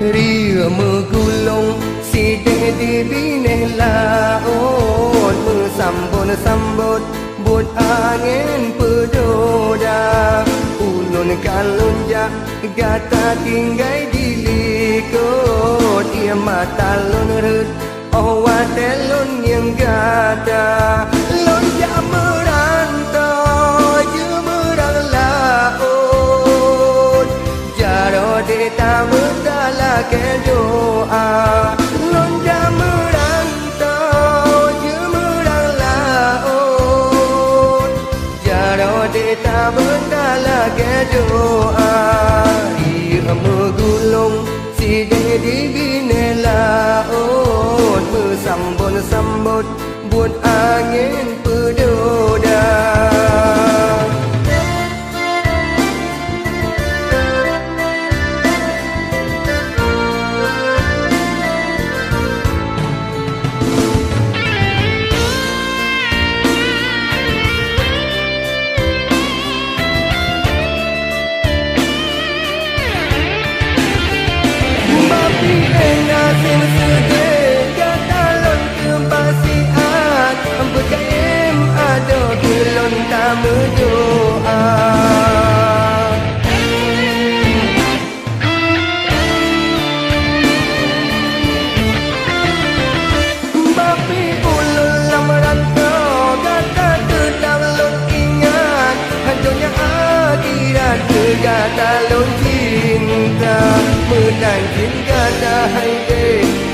Ria megulung sidang di bine laut, sambut buat angin pedoda. Ulun kalunjak gata tinggai di likut, ia mata lun rut telun yang gata. Lonjak merantau je merang laut, jaro deta bertala ke doa. Lonjak merantau je merang laut, jaro deta bertala ke doa. Ia megulung sidang di bine laut, sambut buat angin pedoda. Bapi enak sedih kata lon kebasian, berkaim ada gelon tak berdoa. Bapi ulun lamarantau kata tetap lon ingat, hancurnya akhirat kata lon cinta. Menang cinta hai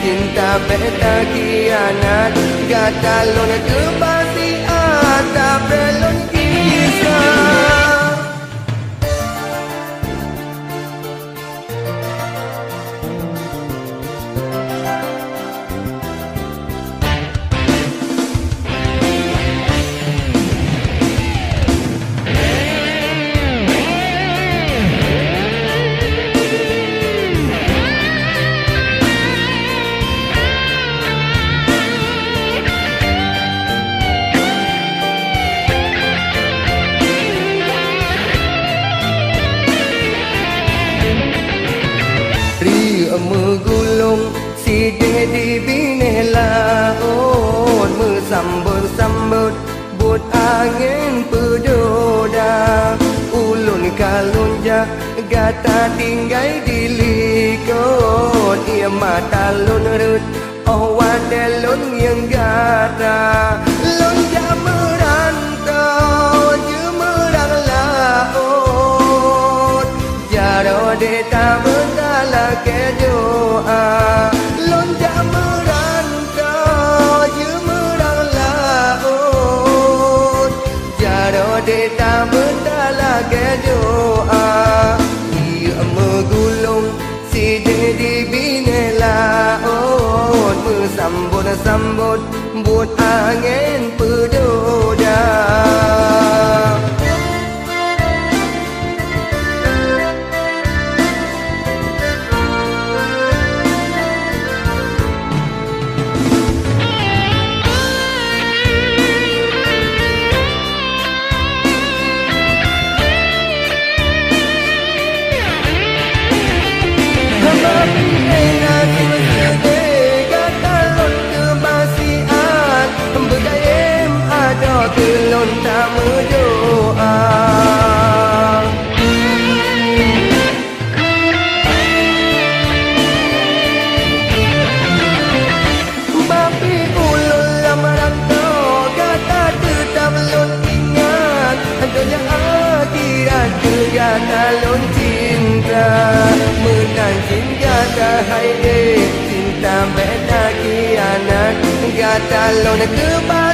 cinta beta kianat, kata lon kebasian tak belon kisah. Megulung sidang di bine laut, sambut buat angin pedoda. Ulun kalunjak gata tinggai di likut, ia mata lun rut telun yang gata. Lonjak merantau je merang laut, jaro deta bertala ke doa. Lonjak merantau je merang laut, jaro deta bertala ke doa. Ia megulung sidang di bine laut, sambut buat angin pedoda. Gelon tak berdoa. Bapi ulun lamarantau kata tetap lon ingat, hancurnya akhirat kata lon cinta. Menang cinta hai cinta beta kianat, kata lon kebal